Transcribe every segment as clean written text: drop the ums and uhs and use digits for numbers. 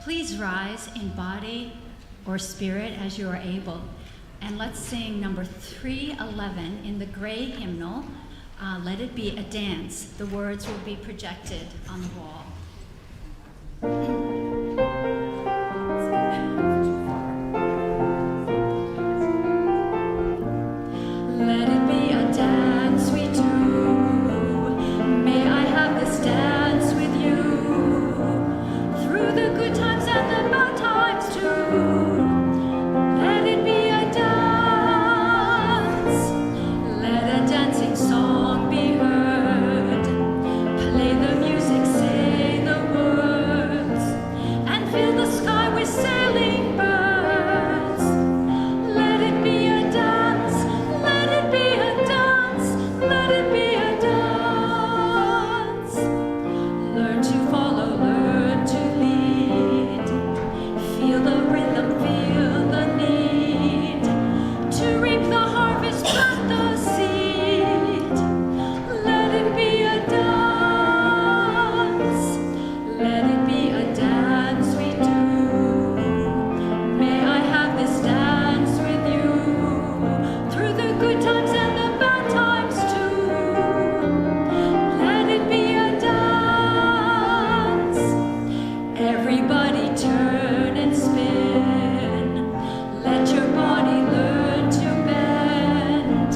Please rise in body or spirit as you are able. And let's sing number 311 in the gray hymnal, Let It Be a Dance. The words will be projected on the wall. Let it be a dance we do. May I have this dance with you through the good times and the bad times too. Let it be a dance. Let a dancing song be heard. Play the music, say the words, and fill the sky with sailing birds. Let it be a dance. Let it be a dance. Let it be a dance. Learn to follow, learn to lead. Feel the rhythm, feel the need to reap the harvest, plant the seed. Let it be a dance. Let it be a dance we do. May I have this dance with you through the good times and the bad times too. Let it be a dance. Everybody turn and spin. Let your body learn to bend.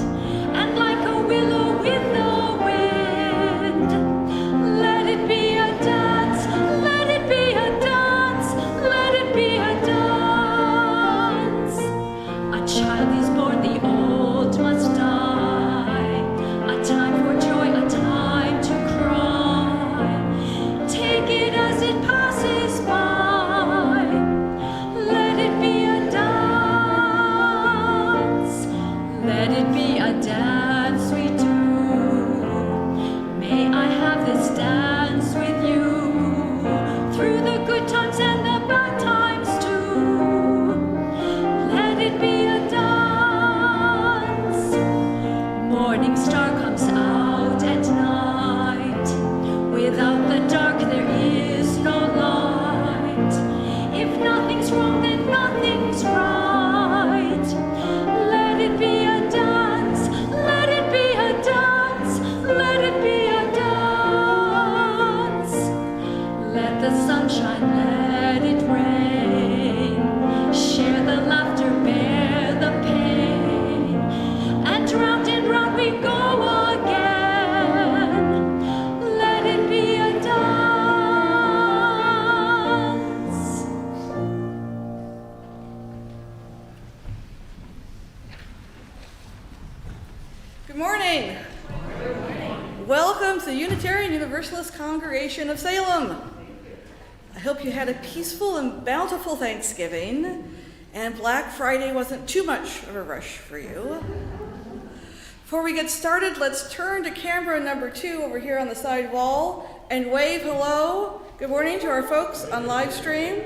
And like a willow with the wind, let it be a dance. Let it be a dance. Let it be a dance. A child is born, the old must die. A time for joy, a time to cry. Take it as it passes by. Let it be a dance. Let it be a dance we do. May I have this dance with you through the good times and the bad times too. Let it be a dance. Morning star comes out at night. Without the dark there is no light. If nothing's wrong, then nothing's right. Let it be a dance. Let it be a dance. Let it be a dance. Let the sunshine, let it rain. Share the laughter, bear the pain. And round we go again. Let it be a dance. Good morning. Welcome to the Unitarian Universalist Congregation of Salem. I hope you had a peaceful and bountiful Thanksgiving, and Black Friday wasn't too much of a rush for you. Before we get started, let's turn to camera number 2 over here on the side wall and wave hello. Good morning to our folks on live stream.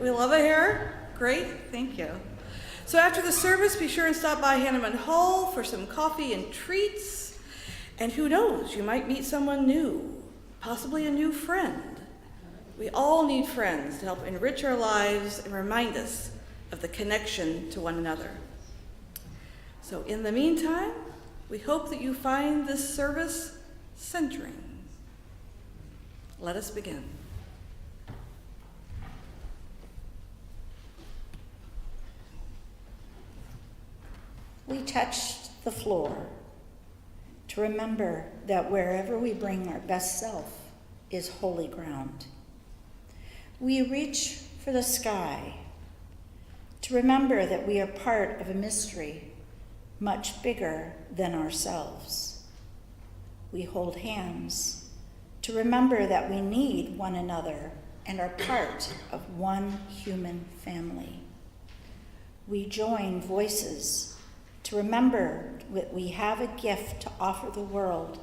We love it here. Great, thank you. So after the service, be sure and stop by Hanneman Hall for some coffee and treats. And who knows, you might meet someone new, possibly a new friend. We all need friends to help enrich our lives and remind us of the connection to one another. So in the meantime, we hope that you find this service centering. Let us begin. We touched the floor to remember that wherever we bring our best self is holy ground. We reach for the sky to remember that we are part of a mystery much bigger than ourselves. We hold hands to remember that we need one another and are part of one human family. We join voices to remember that we have a gift to offer the world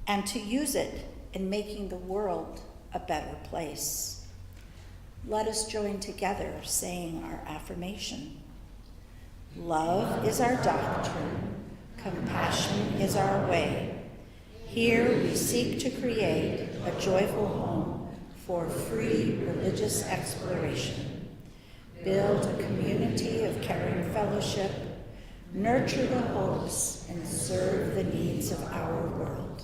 and to use it in making the world a better place. Let us join together saying our affirmation. Love is our doctrine, compassion is our way. Here we seek to create a joyful home for free religious exploration, build a community of caring fellowship, nurture the hopes, and serve the needs of our world.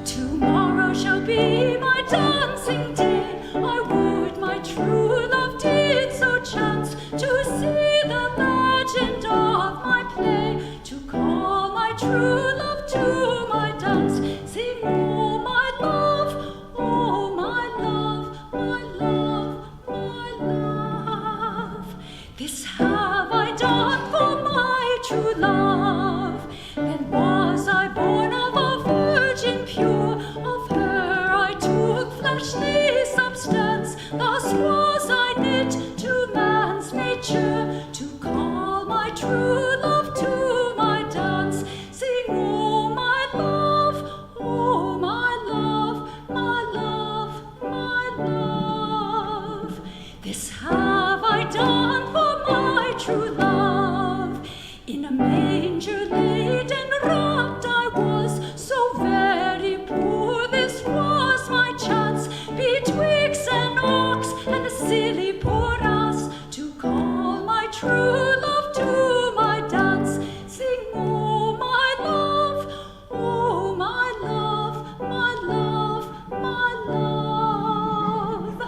Tomorrow shall be my dancing day. I would my true love did so chance to see the legend of my play, to call my true love to my dance, sing, oh my love, oh my love, my love, my love. This have I done for my true love. Then was I born of a virgin pure, of her I took fleshly substance, thus was I knit to man's nature, to call my true love to my dance, sing, oh my love, oh my love, my love, my love. This have I done for my true love. In a manger laid and wrapped I was, so very poor this was my chance, betwixt an ox and a silly poor ass, to call my true love to my dance, sing, oh my love, oh my love, my love, my love.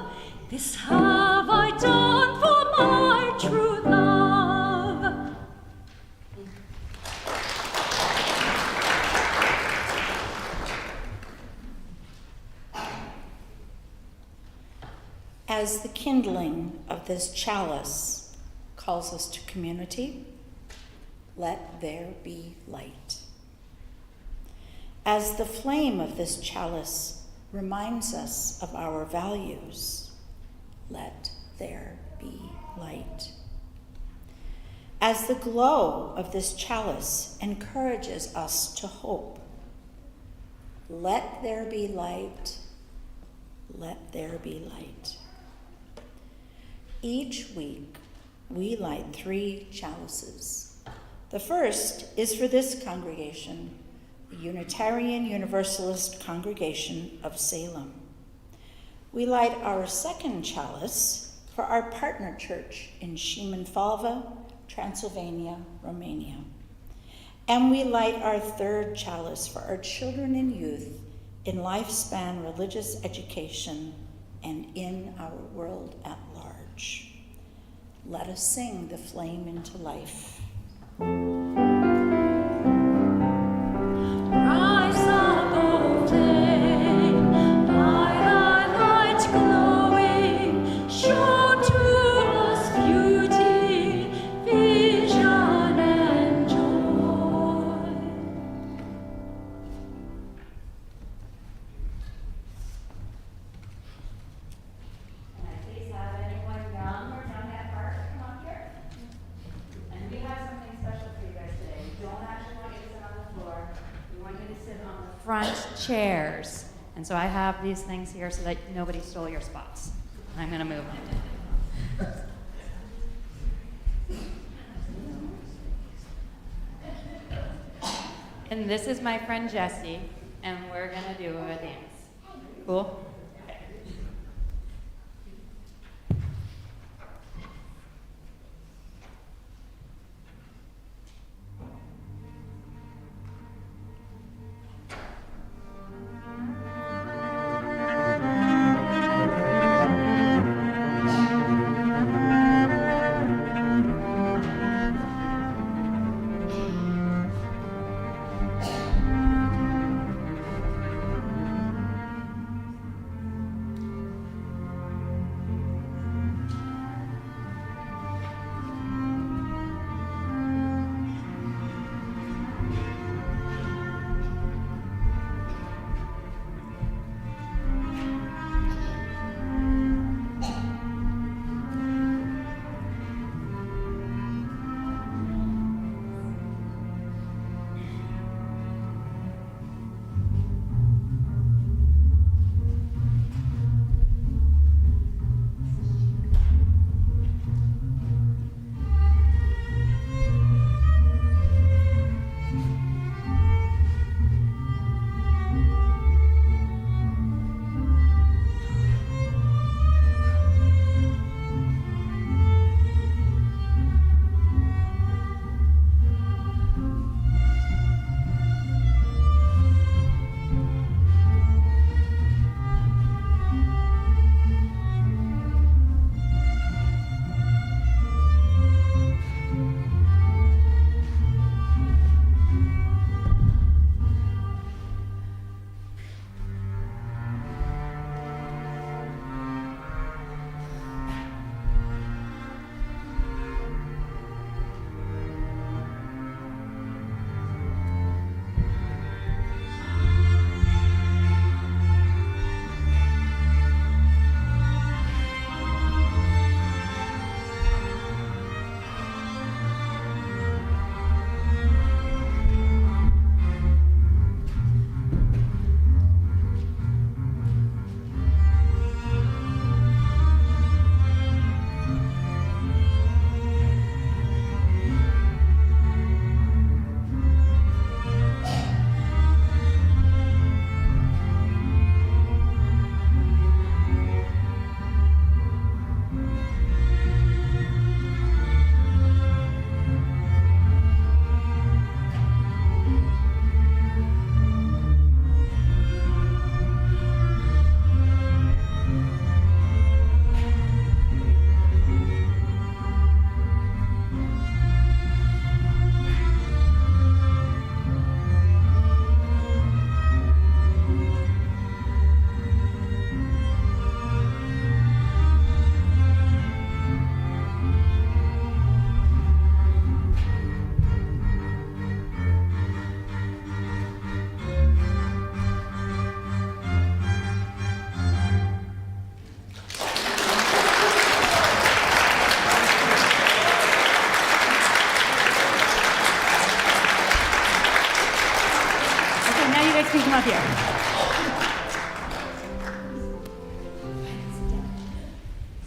This have I done for my true love. As the kindling of this chalice calls us to community, let there be light. As the flame of this chalice reminds us of our values, let there be light. As the glow of this chalice encourages us to hope, let there be light, let there be light. Each week, we light 3 chalices. The first is for this congregation, the Unitarian Universalist Congregation of Salem. We light our second chalice for our partner church in Šimenfalva, Transylvania, Romania. And we light our third chalice for our children and youth in lifespan religious education and in our world at large. Let us sing the flame into life. Rise up, O flame, by thy light glowing, show to us beauty, vision, and joy. Can I please have anyone young or young at heart come up here? And we have something special for you guys today. We don't actually want you to sit on the floor. We want you to sit on the front chairs. And so I have these things here so that nobody stole your spots. I'm going to move them. And this is my friend Jessie, and we're going to do a dance. Cool?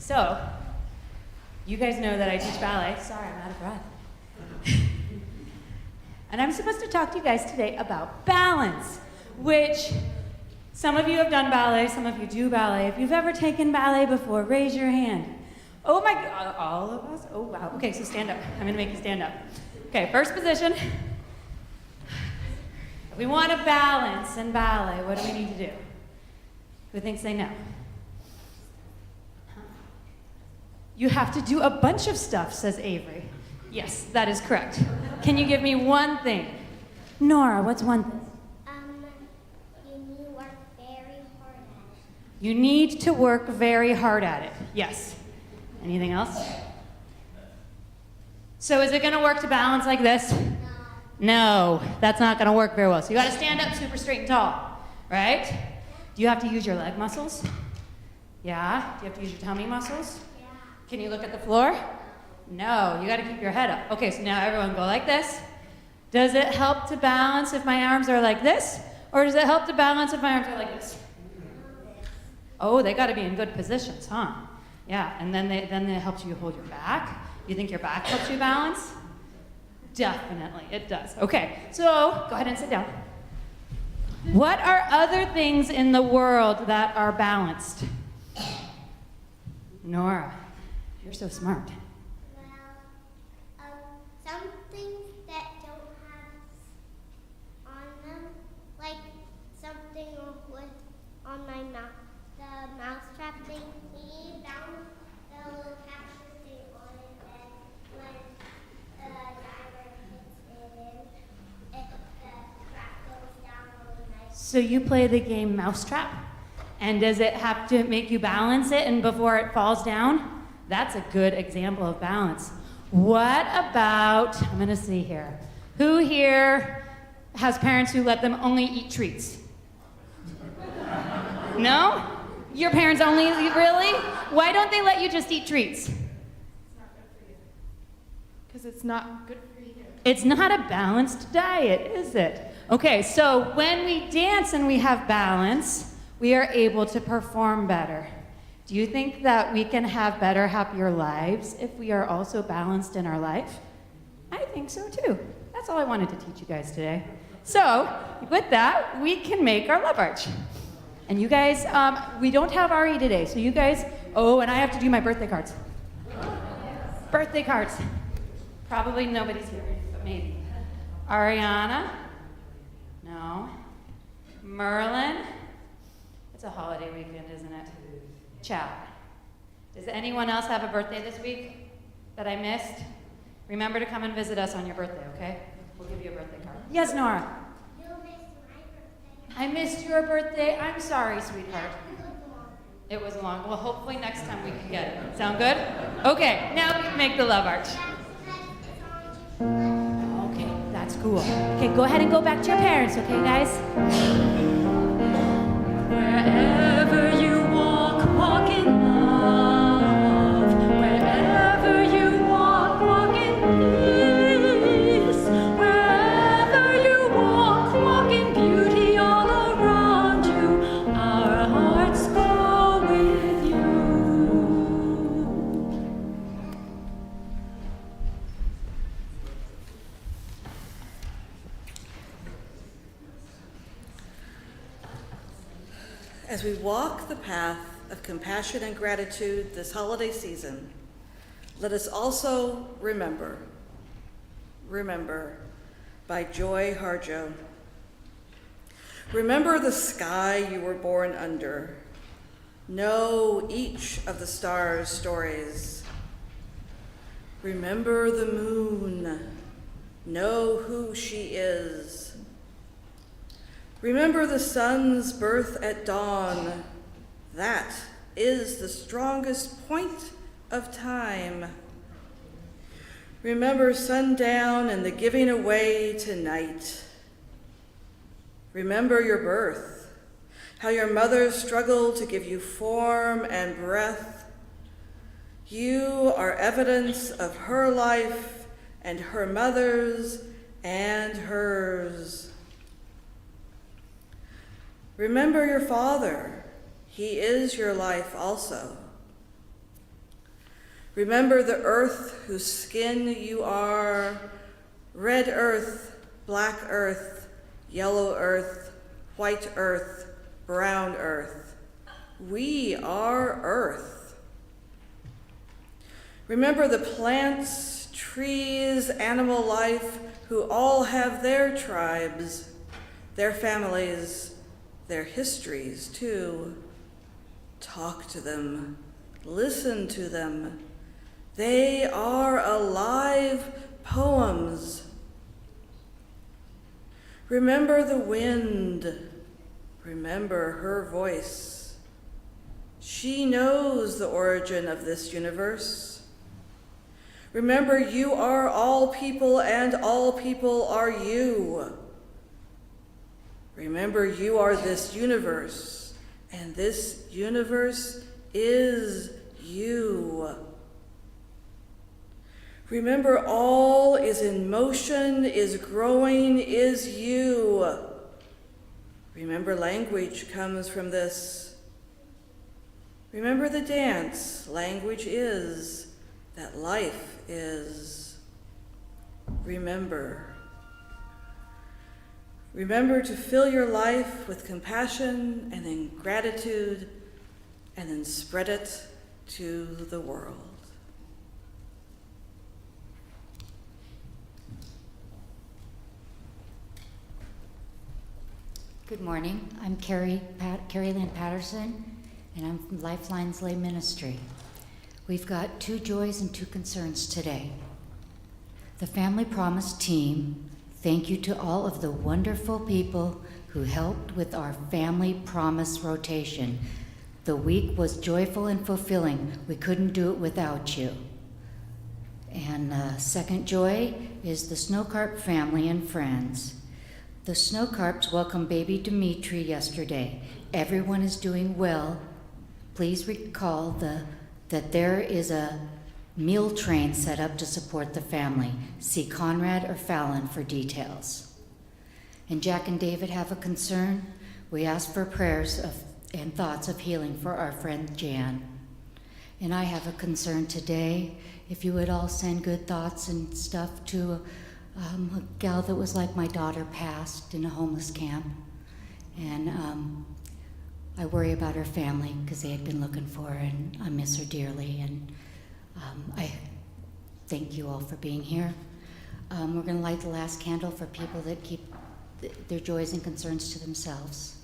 So, you guys know that I teach ballet. Sorry, I'm out of breath. And I'm supposed to talk to you guys today about balance, which some of you have done ballet, some of you do ballet. If you've ever taken ballet before, raise your hand. Oh my God, all of us? Oh wow. Okay, so stand up. I'm gonna make you stand up. Okay, first position. If we want to balance in ballet, what do we need to do? Who thinks they know? You have to do a bunch of stuff, says Avery. Yes, that is correct. Can you give me one thing? Nora, what's one thing? You need to work very hard at it. You need to work very hard at it. Yes. Anything else? So is it going to work to balance like this? No, that's not going to work very well. So you got to stand up super straight and tall, right? Do you have to use your leg muscles? Yeah. Do you have to use your tummy muscles? Yeah. Can you look at the floor? No, you got to keep your head up. Okay, so now everyone go like this. Does it help to balance if my arms are like this? Or does it help to balance if my arms are like this? Oh, they got to be in good positions, huh? Yeah, and then it helps you hold your back. You think your back helps you balance? Definitely, it does. Okay, so go ahead and sit down. What are other things in the world that are balanced? Nora, you're so smart. Well, some things that don't have on them, like something with on my mouth, the mousetrap thing, we bound the little capture thing on it, and when the diver hits it, the trap goes down really nice. So you play the game Mousetrap? And does it have to make you balance it and before it falls down? That's a good example of balance. What about, I'm gonna see here. Who here has parents who let them only eat treats? No? Your parents only, really? Why don't they let you just eat treats? Because it's not good for you. It's not a balanced diet, is it? Okay, so when we dance and we have balance, we are able to perform better. Do you think that we can have better, happier lives if we are also balanced in our life? I think so too. That's all I wanted to teach you guys today. So, with that, we can make our love arch. And you guys, we don't have Ari today, so you guys, oh, and I have to do my birthday cards. Birthday cards. Probably nobody's here, but maybe. Ariana? No. Merlin? It's a holiday weekend, isn't it? Ciao. Does anyone else have a birthday this week that I missed? Remember to come and visit us on your birthday, okay? We'll give you a birthday card. Yes, Nora? You missed my birthday. I missed your birthday. I'm sorry, sweetheart. It was long. Well, hopefully next time we can get it. Sound good? Okay, now we can make the love arch. Okay, that's cool. Okay, go ahead and go back to your parents, okay, guys? Wherever you walk, walk in love. Wherever you walk, walk in peace. Wherever you walk in beauty all around you. Our hearts go with you. As we walk the path of compassion and gratitude this holiday season, let us also remember by Joy Harjo. Remember the sky you were born under. Know each of the stars' stories. Remember the moon. Know who she is. Remember the sun's birth at dawn. That is the strongest point of time. Remember sundown and the giving away to night. Remember your birth, how your mother struggled to give you form and breath. You are evidence of her life and her mother's and hers. Remember your father. He is your life also. Remember the earth whose skin you are, red earth, black earth, yellow earth, white earth, brown earth. We are earth. Remember the plants, trees, animal life, who all have their tribes, their families, their histories too. Talk to them, listen to them. They are alive poems. Remember the wind, remember her voice. She knows the origin of this universe. Remember, you are all people and all people are you. Remember, you are this universe, and this universe is you. Remember, all is in motion, is growing, is you. Remember, language comes from this. Remember the dance, language is, that life is. Remember. Remember to fill your life with compassion and in gratitude, and then spread it to the world. Good morning. I'm Carrie Lynn Patterson, and I'm from Lifeline's Lay Ministry. We've got 2 joys and 2 concerns today. The Family Promise team, thank you to all of the wonderful people who helped with our Family Promise rotation. The week was joyful and fulfilling. We couldn't do it without you. And second joy is the Snowcarp family and friends. The Snowcarps welcomed baby Dimitri yesterday. Everyone is doing well. Please recall that there is a meal train set up to support the family. See Conrad or Fallon for details. And Jack and David have a concern. We ask for prayers and thoughts of healing for our friend Jan. And I have a concern today. If you would all send good thoughts and stuff to a gal that was like my daughter, passed in a homeless camp. And I worry about her family because they had been looking for her, and I miss her dearly. And I thank you all for being here. We're going to light the last candle for people that keep their joys and concerns to themselves.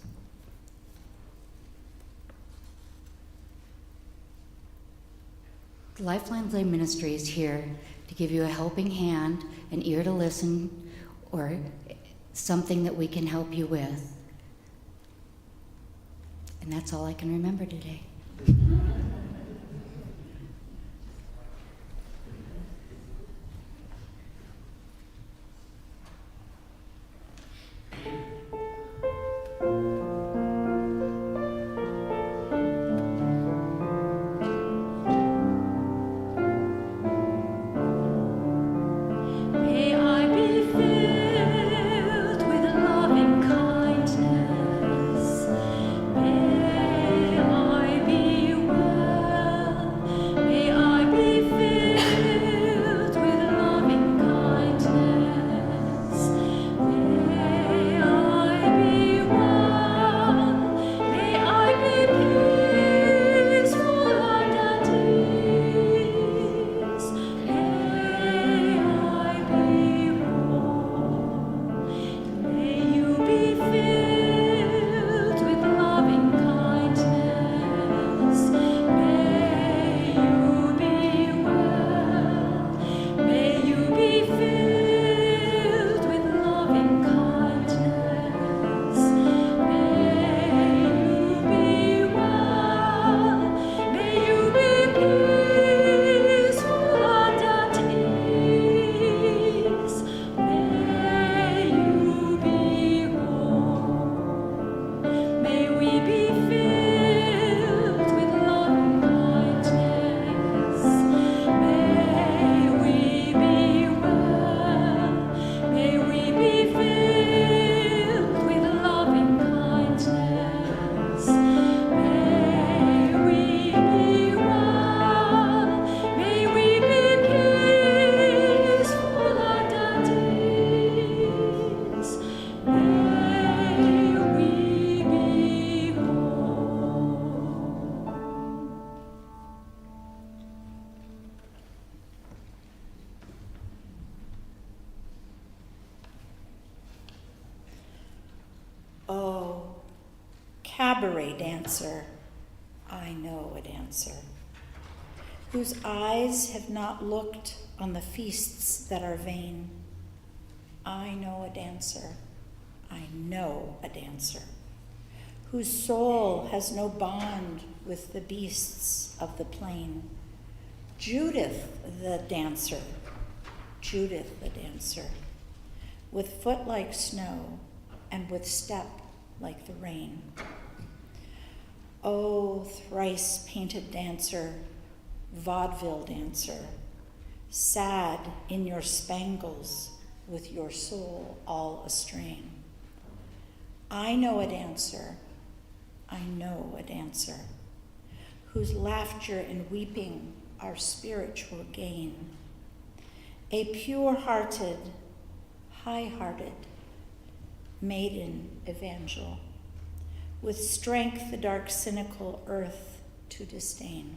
The Lifeline Lay Ministry is here to give you a helping hand, an ear to listen, or something that we can help you with. And that's all I can remember today. May I be filled with loving kindness. May I be well. cabaret dancer, I know a dancer, whose eyes have not looked on the feasts that are vain. I know a dancer, I know a dancer, whose soul has no bond with the beasts of the plain. Judith the dancer, Judith the dancer, with foot like snow and with step like the rain. O thrice painted dancer, vaudeville dancer, sad in your spangles with your soul all astrain. I know a dancer, I know a dancer, whose laughter and weeping are spiritual gain. A pure-hearted, high-hearted maiden evangel, with strength the dark cynical earth to disdain.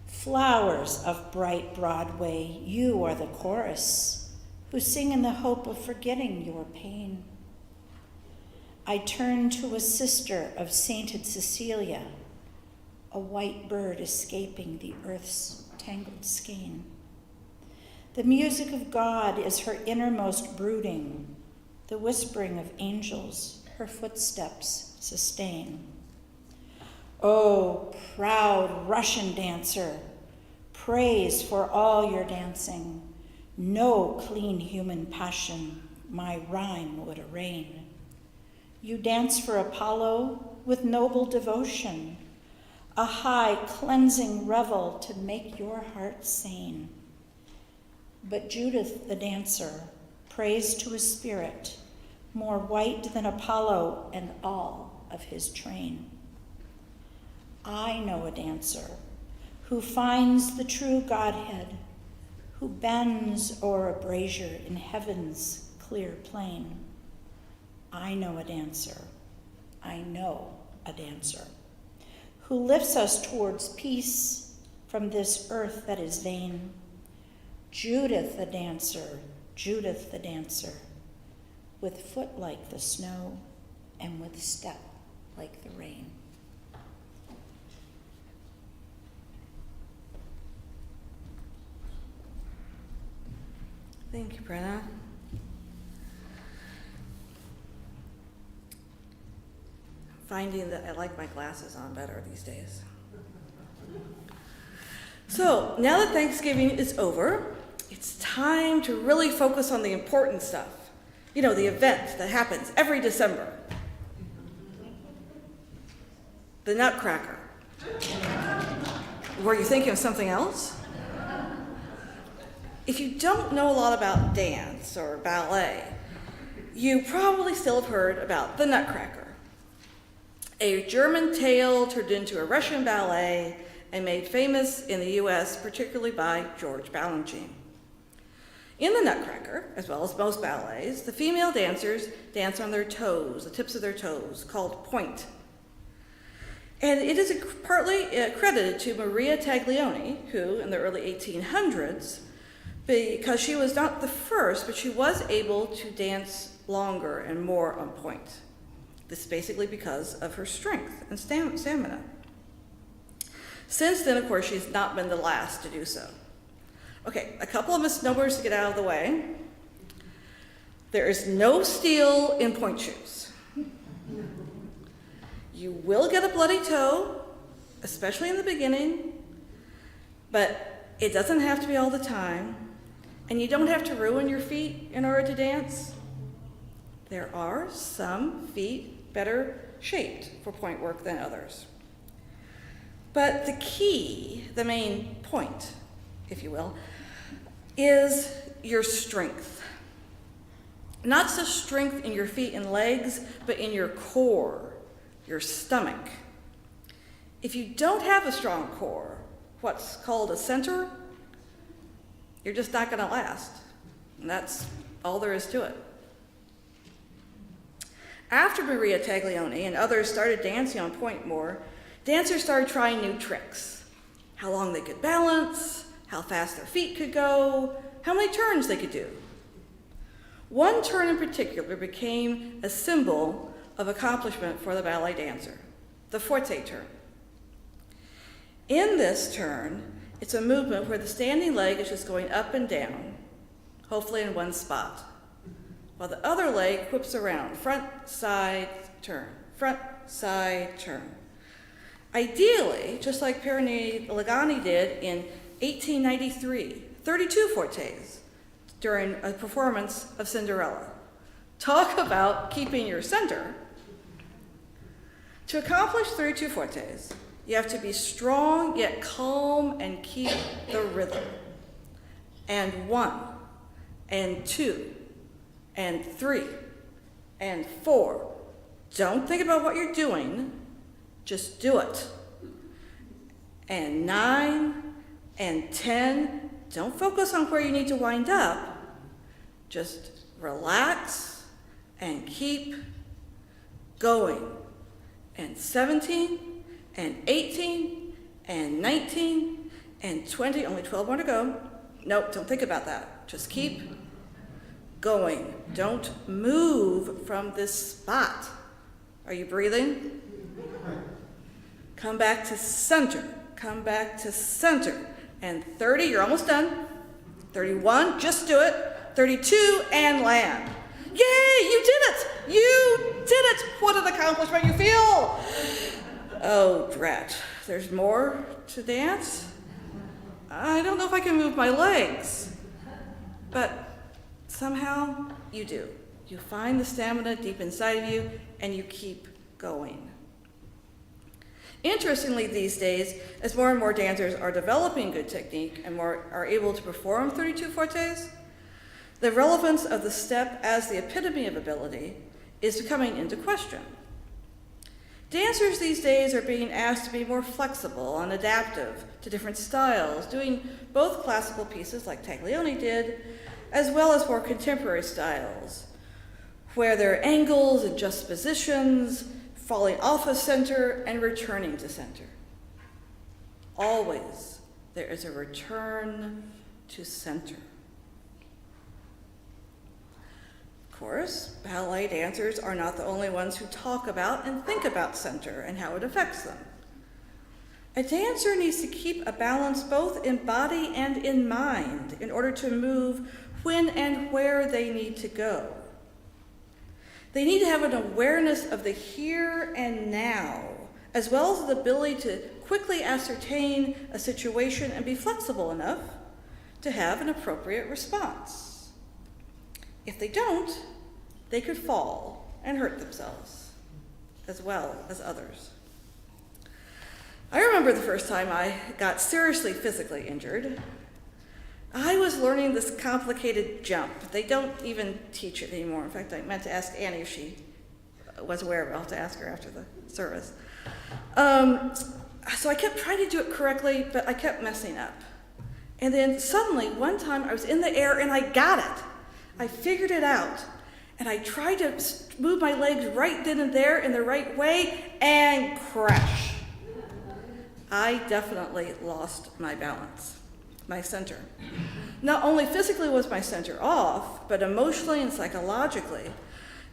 Flowers of bright Broadway, you are the chorus, who sing in the hope of forgetting your pain. I turn to a sister of sainted Cecilia, a white bird escaping the earth's tangled skein. The music of God is her innermost brooding, the whispering of angels her footsteps sustain. O proud Russian dancer, praise for all your dancing. No clean human passion my rhyme would arraign. You dance for Apollo with noble devotion, a high cleansing revel to make your heart sane. But Judith the dancer prays to a spirit more white than Apollo and all of his train. I know a dancer who finds the true Godhead, who bends o'er a brazier in heaven's clear plain. I know a dancer, I know a dancer, who lifts us towards peace from this earth that is vain. Judith the dancer, Judith the dancer, with foot like the snow and with step like the rain. Thank you, Brenna. Finding that I like my glasses on better these days. So, now that Thanksgiving is over, it's time to really focus on the important stuff. You know, the event that happens every December. The Nutcracker. Were you thinking of something else? If you don't know a lot about dance or ballet, you probably still have heard about the Nutcracker, a German tale turned into a Russian ballet and made famous in the US, particularly by George Balanchine. In the Nutcracker, as well as most ballets, the female dancers dance on their toes, the tips of their toes, called point. And it is partly credited to Maria Taglioni, who, in the early 1800s, because she was not the first, but she was able to dance longer and more on point. This is basically because of her strength and stamina. Since then, of course, she's not been the last to do so. Okay, a couple of misnomers to get out of the way. There is no steel in point shoes. You will get a bloody toe, especially in the beginning, but it doesn't have to be all the time, and you don't have to ruin your feet in order to dance. There are some feet better shaped for point work than others. But the key, the main point, if you will, is your strength. Not just strength in your feet and legs, but in your core, your stomach. If you don't have a strong core, what's called a center, you're just not going to last. And that's all there is to it. After Maria Taglioni and others started dancing on point more, dancers started trying new tricks. How long they could balance, how fast their feet could go, how many turns they could do. One turn in particular became a symbol of accomplishment for the ballet dancer, the forte turn. In this turn, it's a movement where the standing leg is just going up and down, hopefully in one spot, while the other leg whips around, front, side, turn, front, side, turn. Ideally, just like Perrine Lagani did in 1893, 32 fortes during a performance of Cinderella. Talk about keeping your center. To accomplish 32 fortes, you have to be strong yet calm and keep the rhythm. And 1, and 2, and 3, and 4. Don't think about what you're doing, just do it. And 9, and 10, don't focus on where you need to wind up, just relax and keep going. And 17, and 18, and 19, and 20, only 12 more to go. Nope, don't think about that. Just keep going. Don't move from this spot. Are you breathing? Come back to center. Come back to center. And 30, you're almost done. 31, just do it. 32, and land. Yay, you did it! You did it! What an accomplishment you feel! Oh, drat. There's more to dance? I don't know if I can move my legs. But somehow you do. You find the stamina deep inside of you, and you keep going. Interestingly, these days, as more and more dancers are developing good technique and more are able to perform 32 fortes, the relevance of the step as the epitome of ability is coming into question. Dancers these days are being asked to be more flexible and adaptive to different styles, doing both classical pieces like Taglioni did, as well as more contemporary styles, where there are angles and just positions, falling off of center and returning to center. Always there is a return to center. Of course, ballet dancers are not the only ones who talk about and think about center and how it affects them. A dancer needs to keep a balance both in body and in mind in order to move when and where they need to go. They need to have an awareness of the here and now, as well as the ability to quickly ascertain a situation and be flexible enough to have an appropriate response. If they don't, they could fall and hurt themselves, as well as others. I remember the first time I got seriously physically injured. I was learning this complicated jump. They don't even teach it anymore. In fact, I meant to ask Annie if she was aware of it. I'll have to ask her after the service. So I kept trying to do it correctly, but I kept messing up. And then suddenly, one time I was in the air and I got it. I figured it out. And I tried to move my legs right then and there in the right way and crash. I definitely lost my balance, my center. Not only physically was my center off, but emotionally and psychologically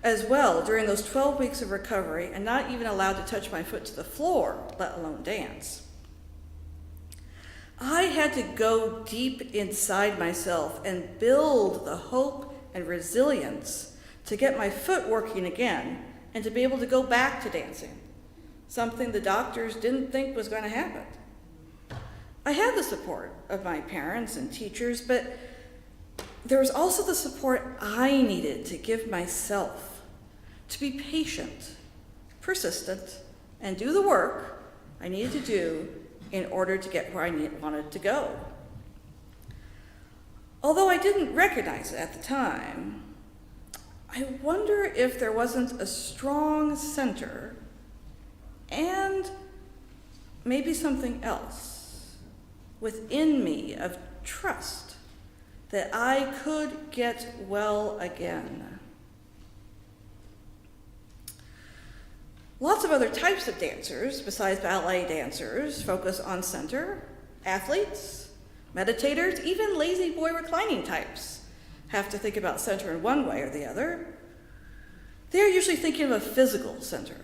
as well during those 12 weeks of recovery and not even allowed to touch my foot to the floor, let alone dance. I had to go deep inside myself and build the hope and resilience to get my foot working again and to be able to go back to dancing, something the doctors didn't think was going to happen. I had the support of my parents and teachers, but there was also the support I needed to give myself, to be patient, persistent, and do the work I needed to do in order to get where I wanted to go. Although I didn't recognize it at the time, I wonder if there wasn't a strong center and maybe something else within me of trust that I could get well again. Lots of other types of dancers, besides ballet dancers, focus on center. Athletes, meditators, even lazy boy reclining types have to think about center in one way or the other. They're usually thinking of a physical center.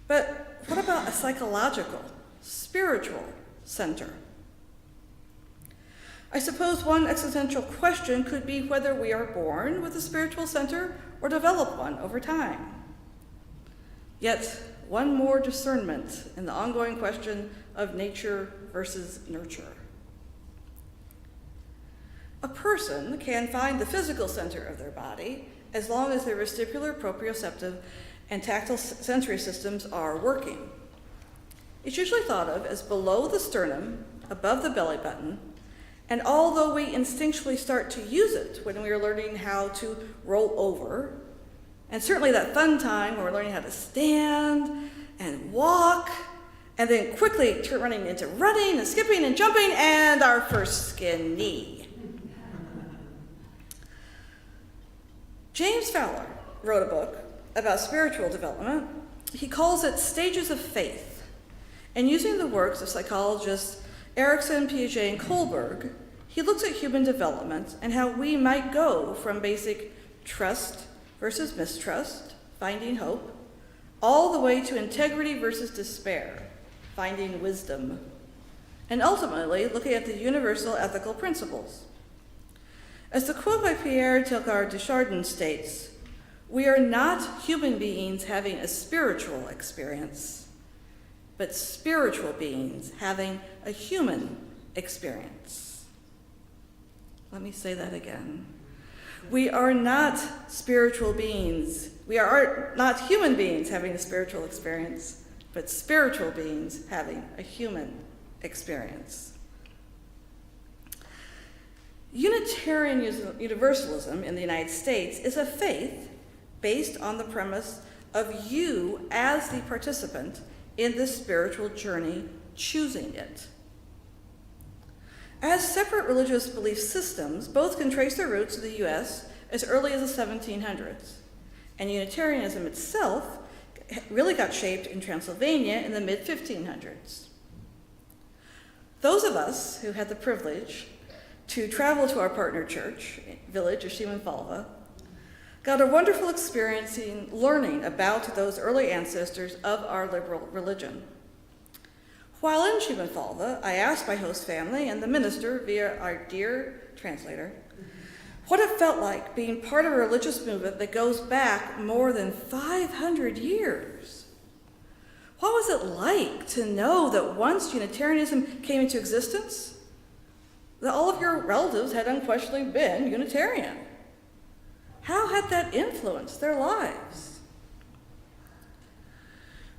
But what about a psychological, spiritual center? I suppose one existential question could be whether we are born with a spiritual center or develop one over time. Yet, one more discernment in the ongoing question of nature versus nurture. A person can find the physical center of their body as long as their vestibular, proprioceptive, and tactile sensory systems are working. It's usually thought of as below the sternum, above the belly button, and although we instinctually start to use it when we are learning how to roll over, and certainly that fun time when we're learning how to stand and walk, and then quickly running into running and skipping and jumping, and our first skin knee. James Fowler wrote a book about spiritual development. He calls it Stages of Faith, and using the works of psychologists Erikson, Piaget, and Kohlberg, he looks at human development and how we might go from basic trust versus mistrust, finding hope, all the way to integrity versus despair, finding wisdom, and ultimately looking at the universal ethical principles. As the quote by Pierre Teilhard de Chardin states, "We are not human beings having a spiritual experience, but spiritual beings having a human experience." Let me say that again. We are not spiritual beings. We are not human beings having a spiritual experience, but spiritual beings having a human experience. Unitarian Universalism in the United States is a faith based on the premise of you as the participant in this spiritual journey, choosing it. As separate religious belief systems, both can trace their roots to the US as early as the 1700s, and Unitarianism itself really got shaped in Transylvania in the mid-1500s. Those of us who had the privilege to travel to our partner church, village of Shimanfalva, got a wonderful experience in learning about those early ancestors of our liberal religion. While in Shimanfalva, I asked my host family and the minister, via our dear translator, what it felt like being part of a religious movement that goes back more than 500 years. What was it like to know that once Unitarianism came into existence, that all of your relatives had unquestionably been Unitarian? How had that influenced their lives?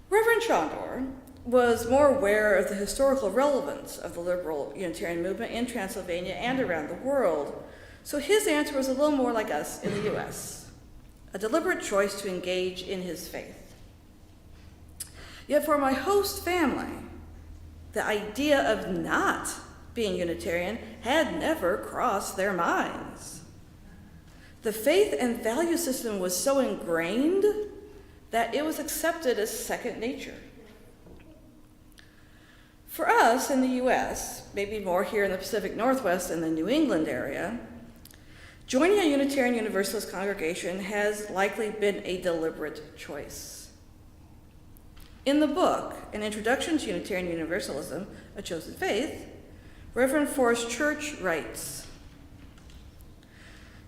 Reverend Chandor was more aware of the historical relevance of the liberal Unitarian movement in Transylvania and around the world, so his answer was a little more like us in the US, a deliberate choice to engage in his faith. Yet for my host family, the idea of not being Unitarian had never crossed their minds. The faith and value system was so ingrained that it was accepted as second nature. For us in the US, maybe more here in the Pacific Northwest and the New England area, joining a Unitarian Universalist congregation has likely been a deliberate choice. In the book, An Introduction to Unitarian Universalism, A Chosen Faith, Reverend Forrest Church writes,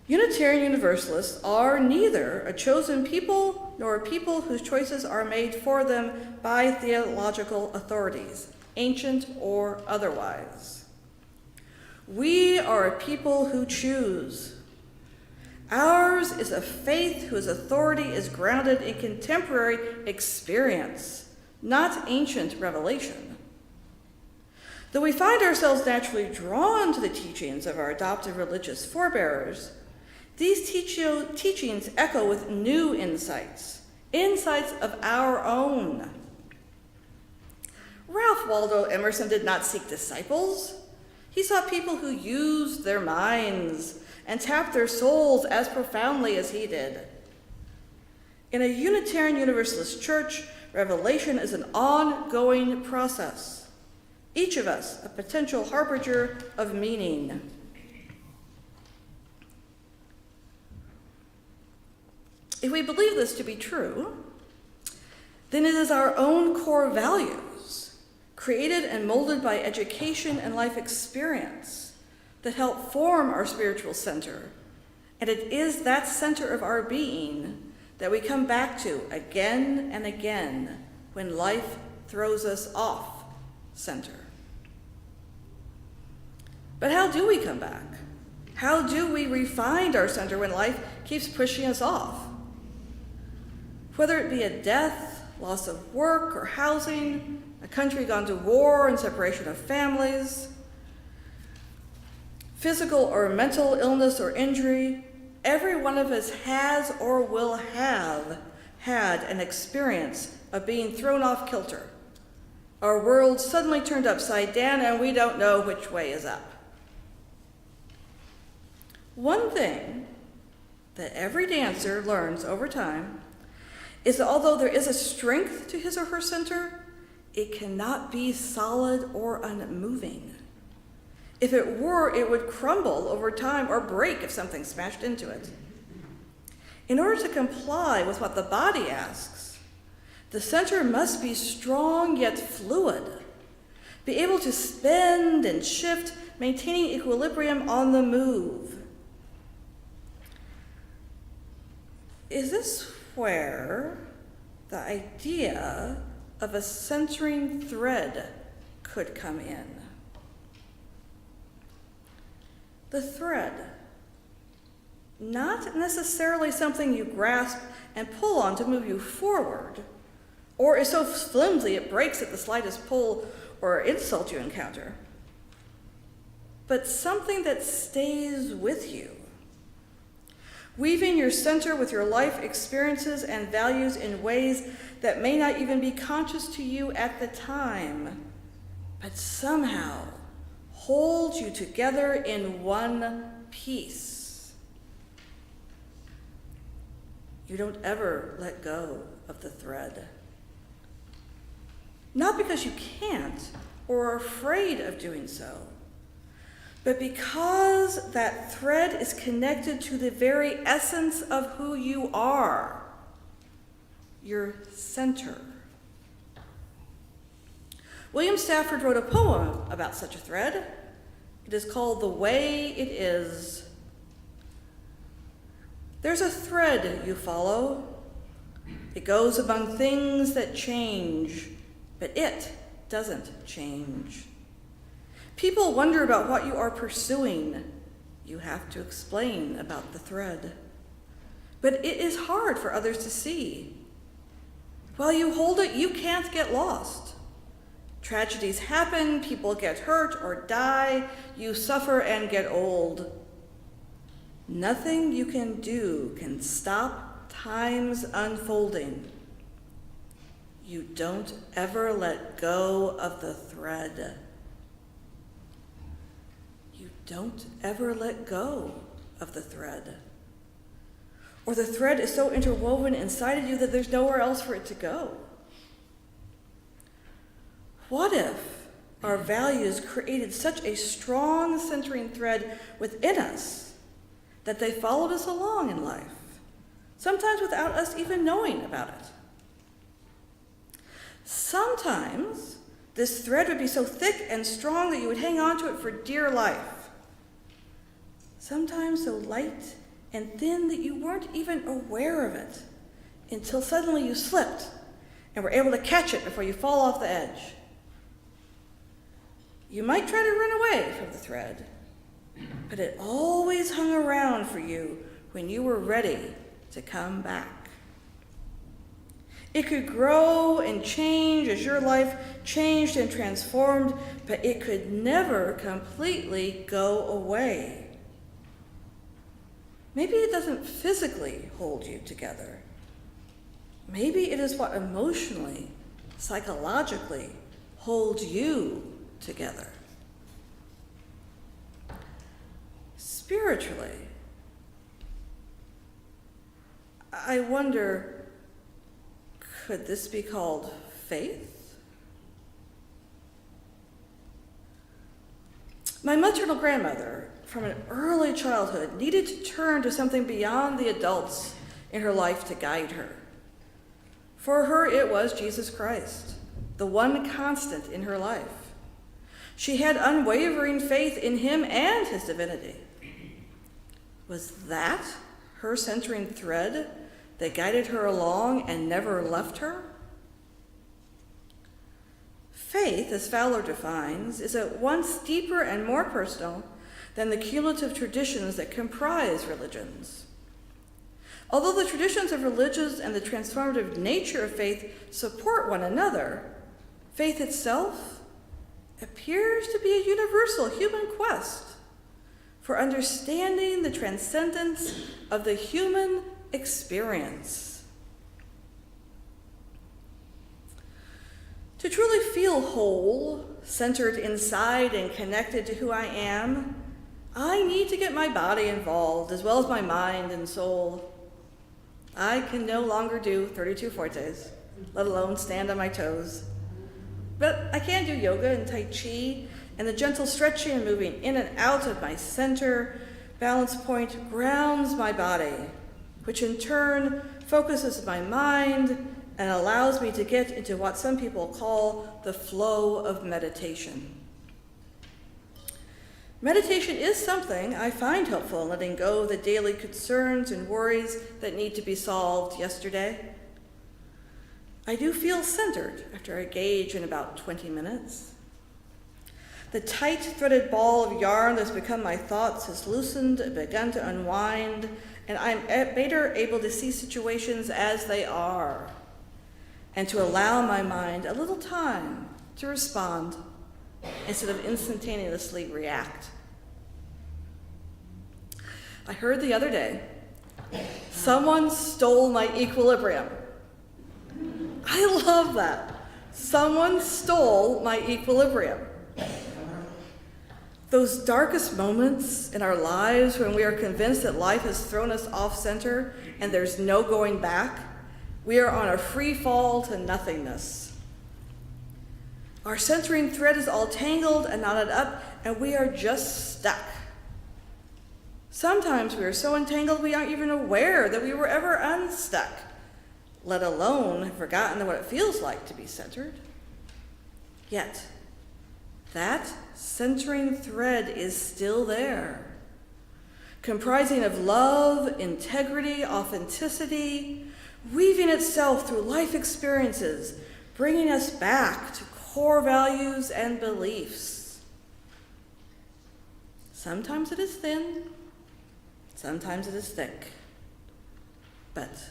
Unitarian Universalists are neither a chosen people nor a people whose choices are made for them by theological authorities, ancient or otherwise. We are a people who choose. Ours is a faith whose authority is grounded in contemporary experience, not ancient revelation. Though we find ourselves naturally drawn to the teachings of our adopted religious forebearers, these teachings echo with new insights of our own. Ralph Waldo Emerson did not seek disciples. He sought people who used their minds and tapped their souls as profoundly as he did. In a Unitarian Universalist church, revelation is an ongoing process. Each of us a potential harbinger of meaning. If we believe this to be true, then it is our own core values, created and molded by education and life experience, that help form our spiritual center. And it is that center of our being that we come back to again and again when life throws us off center. But how do we come back? How do we refine our center when life keeps pushing us off? Whether it be a death, loss of work or housing, a country gone to war and separation of families, physical or mental illness or injury, every one of us has or will have had an experience of being thrown off kilter. Our world suddenly turned upside down and we don't know which way is up. One thing that every dancer learns over time is that although there is a strength to his or her center, it cannot be solid or unmoving. If it were, it would crumble over time or break if something smashed into it. In order to comply with what the body asks, the center must be strong yet fluid, be able to bend and shift, maintaining equilibrium on the move. Is this where the idea of a centering thread could come in? The thread, not necessarily something you grasp and pull on to move you forward, or is so flimsy it breaks at the slightest pull or insult you encounter, but something that stays with you, weaving your center with your life experiences and values in ways that may not even be conscious to you at the time, but somehow hold you together in one piece. You don't ever let go of the thread. Not because you can't or are afraid of doing so, but because that thread is connected to the very essence of who you are, your center. William Stafford wrote a poem about such a thread. It is called The Way It Is. There's a thread you follow. It goes among things that change, but it doesn't change. People wonder about what you are pursuing. You have to explain about the thread. But it is hard for others to see. While you hold it, you can't get lost. Tragedies happen, people get hurt or die, you suffer and get old. Nothing you can do can stop time's unfolding. You don't ever let go of the thread. You don't ever let go of the thread. Or the thread is so interwoven inside of you that there's nowhere else for it to go. What if our values created such a strong centering thread within us that they followed us along in life, sometimes without us even knowing about it? Sometimes this thread would be so thick and strong that you would hang on to it for dear life. Sometimes so light and thin that you weren't even aware of it until suddenly you slipped and were able to catch it before you fall off the edge. You might try to run away from the thread, but it always hung around for you when you were ready to come back. It could grow and change as your life changed and transformed, but it could never completely go away. Maybe it doesn't physically hold you together. Maybe it is what emotionally, psychologically holds you together. Spiritually, I wonder, could this be called faith? My maternal grandmother, from an early childhood, needed to turn to something beyond the adults in her life to guide her. For her, it was Jesus Christ, the one constant in her life. She had unwavering faith in him and his divinity. Was that her centering thread that guided her along and never left her? Faith, as Fowler defines, is at once deeper and more personal than the cumulative traditions that comprise religions. Although the traditions of religions and the transformative nature of faith support one another, faith itself appears to be a universal human quest for understanding the transcendence of the human experience. To truly feel whole, centered inside and connected to who I am, I need to get my body involved as well as my mind and soul. I can no longer do 32 fortes, let alone stand on my toes. But I can do yoga and Tai Chi, and the gentle stretching and moving in and out of my center balance point grounds my body, which in turn focuses my mind and allows me to get into what some people call the flow of meditation. Meditation is something I find helpful in letting go of the daily concerns and worries that need to be solved yesterday. I do feel centered after I engage in about 20 minutes. The tight threaded ball of yarn that's become my thoughts has loosened and begun to unwind, and I'm better able to see situations as they are and to allow my mind a little time to respond instead of instantaneously react. I heard the other day, someone stole my equilibrium. I love that. Someone stole my equilibrium. Those darkest moments in our lives when we are convinced that life has thrown us off center and there's no going back, we are on a free fall to nothingness. Our centering thread is all tangled and knotted up, and we are just stuck. Sometimes we are so entangled we aren't even aware that we were ever unstuck, let alone have forgotten what it feels like to be centered. Yet, that centering thread is still there, comprising of love, integrity, authenticity, weaving itself through life experiences, bringing us back to core values and beliefs. Sometimes it is thin, sometimes it is thick, but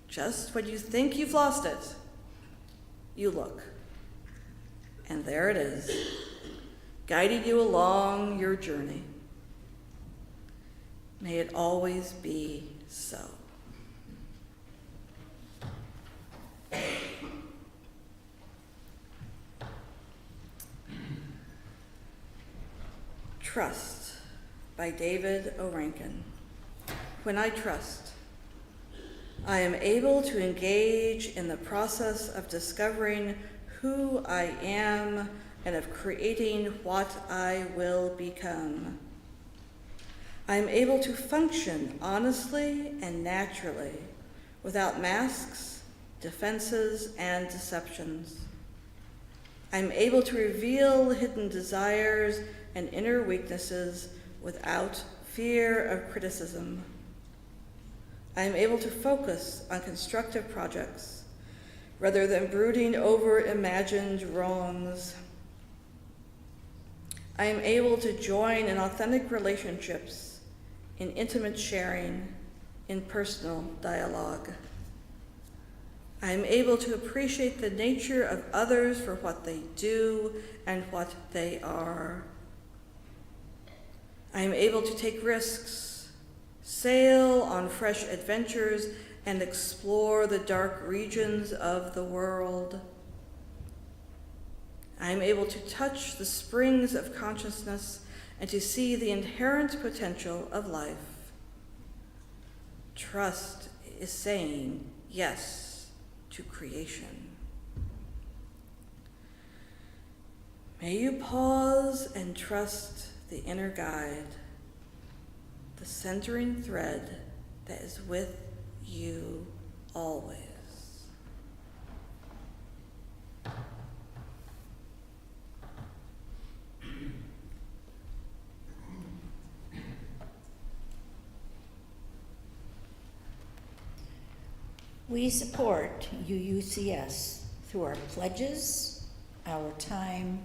just when you think you've lost it, you look, and there it is, guiding you along your journey. May it always be so. Trust by David O. Rankin. When I trust, I am able to engage in the process of discovering who I am and of creating what I will become. I am able to function honestly and naturally without masks, defenses, and deceptions. I am able to reveal hidden desires and inner weaknesses without fear of criticism. I am able to focus on constructive projects rather than brooding over imagined wrongs. I am able to join in authentic relationships, in intimate sharing, in personal dialogue. I am able to appreciate the nature of others for what they do and what they are. I am able to take risks, sail on fresh adventures, and explore the dark regions of the world. I am able to touch the springs of consciousness and to see the inherent potential of life. Trust is saying yes to creation. May you pause and trust the inner guide, the centering thread that is with you always. We support UUCS through our pledges, our time,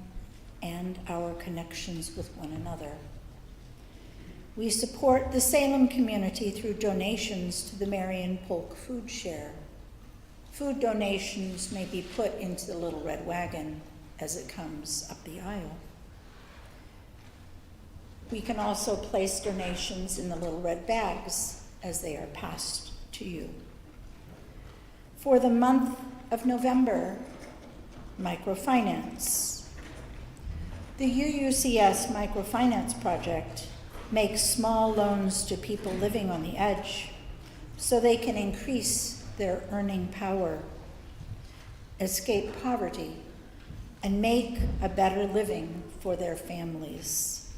and our connections with one another. We support the Salem community through donations to the Marion Polk Food Share. Food donations may be put into the little red wagon as it comes up the aisle. We can also place donations in the little red bags as they are passed to you. For the month of November, microfinance. The UUCS Microfinance Project makes small loans to people living on the edge so they can increase their earning power, escape poverty, and make a better living for their families.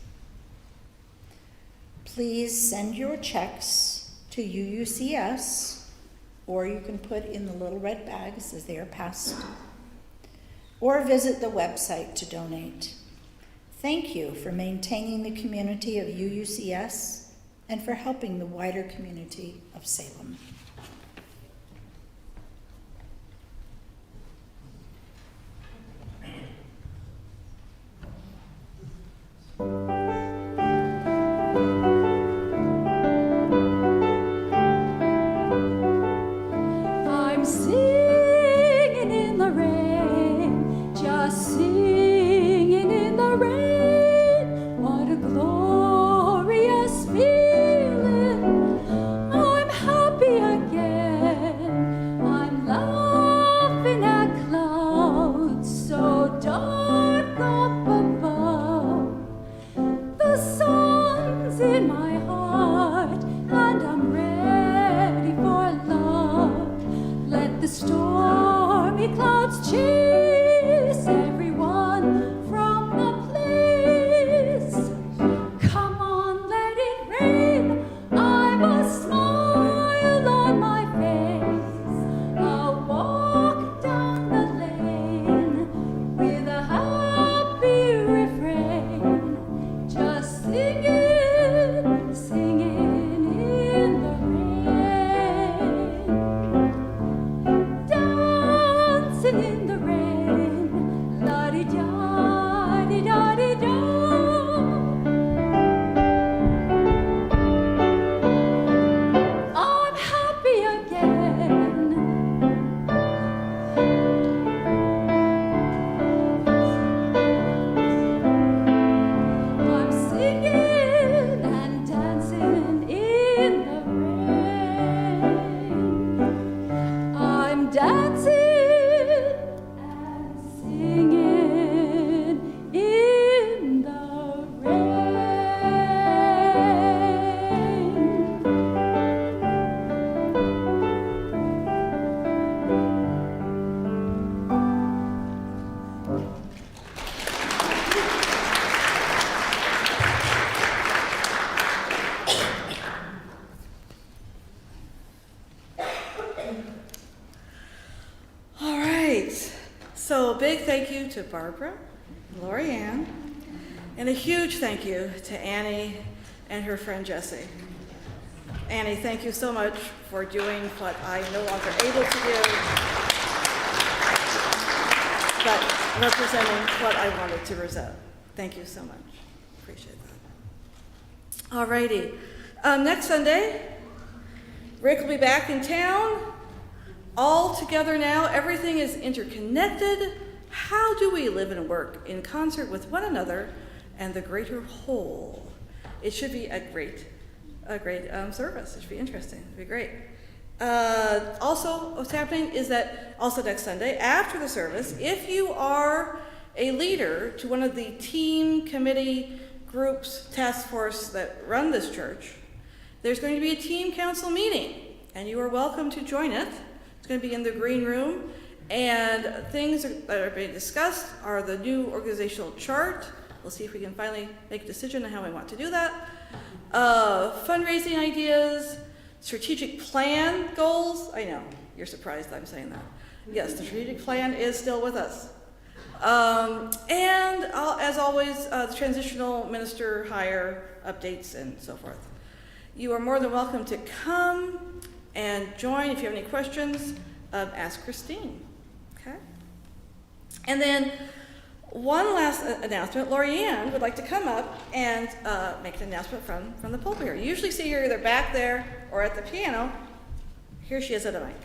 Please send your checks to UUCS, or you can put in the little red bags as they are passed, or visit the website to donate. Thank you for maintaining the community of UUCS and for helping the wider community of Salem. I'm singing in the rain, just singing in the rain. What a glorious feeling. I'm happy again. I'm laughing at clouds so dark up above. The sun's in my heart and I'm ready for love. Let the stormy clouds chase everyone from the place. Come on, let it rain. I've a smile on my face. I'll walk down the lane with a happy refrain. Just singing, singing in the rain. Dancing in the rain, la-di-da, di-da-di-da. I'm happy again. I'm singing and dancing in the rain. I'm dancing and singing in the rain. All right. So big thank you to Barbara, Lori Ann, and a huge thank you to Annie and her friend Jessie. Annie, thank you so much for doing what I'm no longer able to do, but representing what I wanted to present. Thank you so much. Appreciate that. All righty. Next Sunday, Rick will be back in town. All together now, everything is interconnected. How do we live and work in concert with one another and the greater whole? It should be a great service. It should be interesting. It'd be great. Also, what's happening is that also next Sunday, after the service, if you are a leader to one of the team, committee, groups, task force that run this church, there's going to be a team council meeting, and you are welcome to join it. It's going to be in the green room, and things that are being discussed are the new organizational chart. We'll see if we can finally make a decision on how we want to do that. Fundraising ideas, Strategic plan goals, I know, you're surprised I'm saying that. Yes, the strategic plan is still with us. As always, the transitional minister hire updates and so forth. You are more than welcome to come and join. If you have any questions, ask Christine, okay? And then one last announcement. Lorianne would like to come up and make an announcement from the pulpit here. You usually see her either back there or at the piano. Here she is at a mic.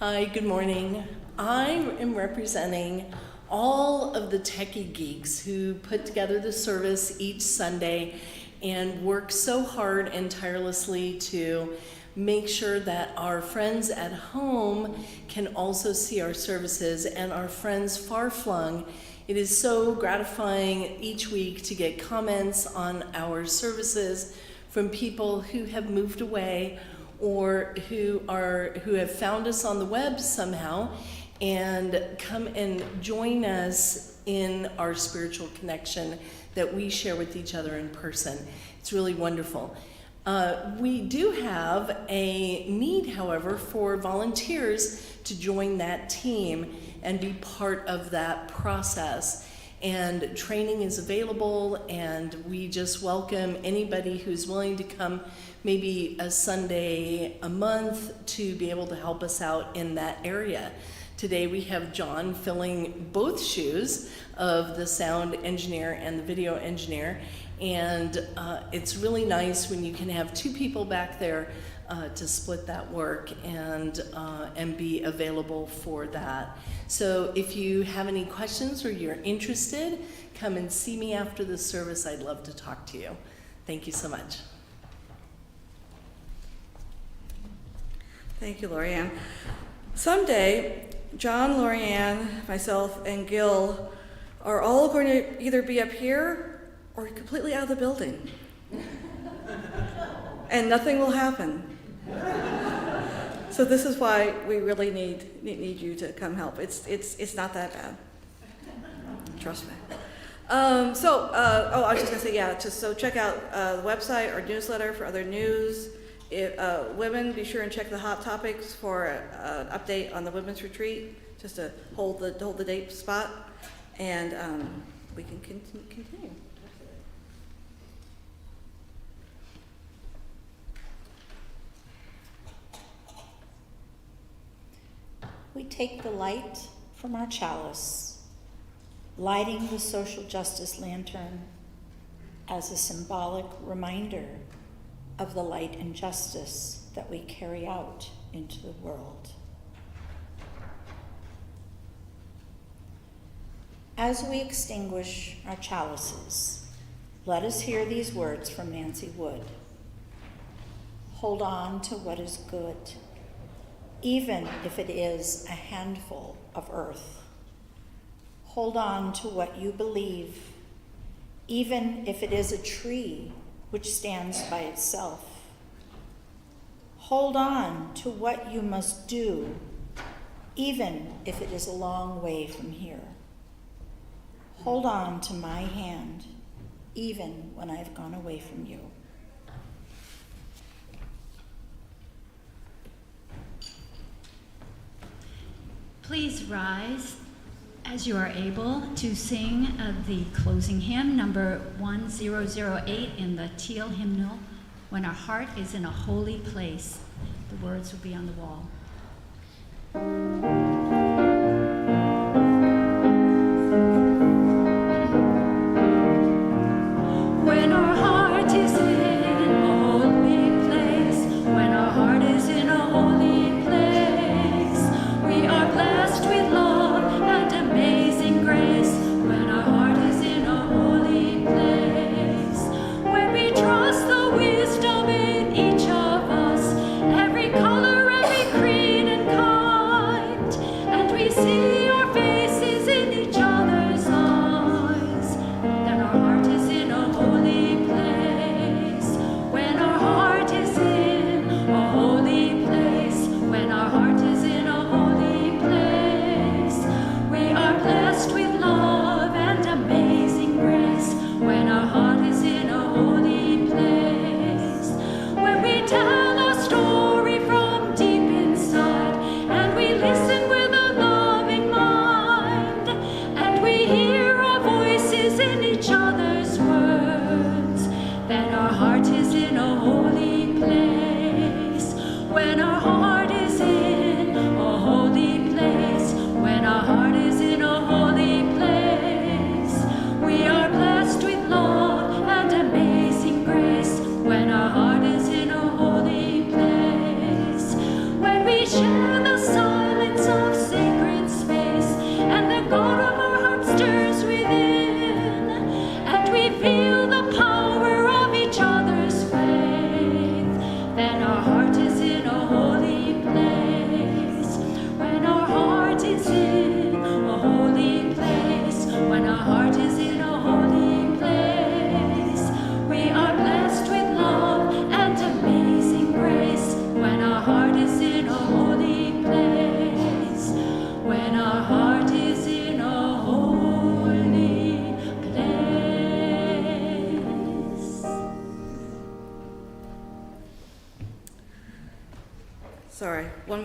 Hi, good morning. I am representing all of the techie geeks who put together the service each Sunday and work so hard and tirelessly to make sure that our friends at home can also see our services, and our friends far-flung. It is so gratifying each week to get comments on our services from people who have moved away or who have found us on the web somehow and come and join us in our spiritual connection that we share with each other in person. It's really wonderful. We do have a need, however, for volunteers to join that team and be part of that process. And training is available, and we just welcome anybody who's willing to come maybe a Sunday a month to be able to help us out in that area. Today we have John filling both shoes of the sound engineer and the video engineer, and it's really nice when you can have two people back there to split that work and be available for that. So if you have any questions or you're interested, come and see me after the service. I'd love to talk to you. Thank you so much. Thank you, Lorianne. Someday, John, Lorianne, myself, and Gil are all going to either be up here or completely out of the building. And nothing will happen. So this is why we really need you to come help. It's not that bad. Trust me. I was just gonna say, yeah, so check out the website or newsletter for other news. Women, be sure and check the hot topics for an update on the women's retreat, just to hold the date spot, and we can continue. We take the light from our chalice, lighting the social justice lantern as a symbolic reminder of the light and justice that we carry out into the world. As we extinguish our chalices, let us hear these words from Nancy Wood. Hold on to what is good, even if it is a handful of earth. Hold on to what you believe, even if it is a tree which stands by itself. Hold on to what you must do, even if it is a long way from here. Hold on to my hand, even when I have gone away from you. Please rise as you are able to sing the closing hymn, number 1008 in the teal hymnal, When Our Heart is in a Holy Place. The words will be on the wall. When our heart is in a holy place, when our heart is in a holy place, we are blessed with love and amazing grace. When our heart is in a holy place, when we trust the wisdom in each of us, every color, every creed and kind,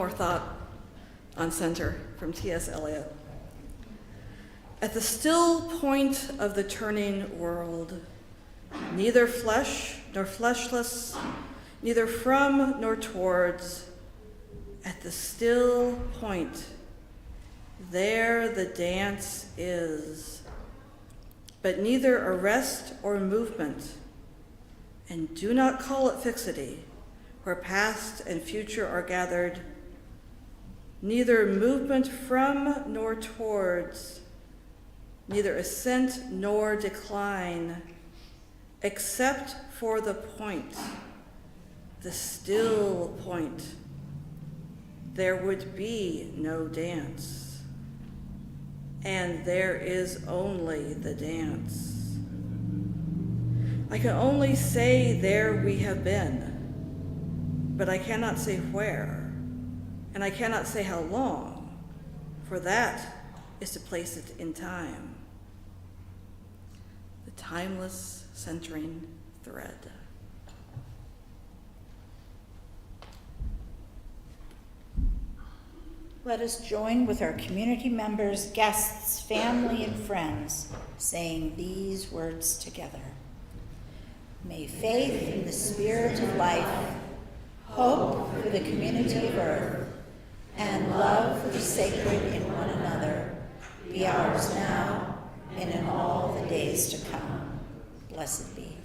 more thought on center from T.S. Eliot. At the still point of the turning world, neither flesh nor fleshless, neither from nor towards, at the still point, there the dance is, but neither arrest or movement, and do not call it fixity, where past and future are gathered, neither movement from nor towards, neither ascent nor decline, except for the point, the still point, there would be no dance, and there is only the dance. I can only say there we have been, but I cannot say where, and I cannot say how long, for that is to place it in time. The timeless centering thread. Let us join with our community members, guests, family, and friends, saying these words together. May faith in the spirit of life, hope for the community of earth, and love for the sacred in one another be ours now and in all the days to come. Blessed be.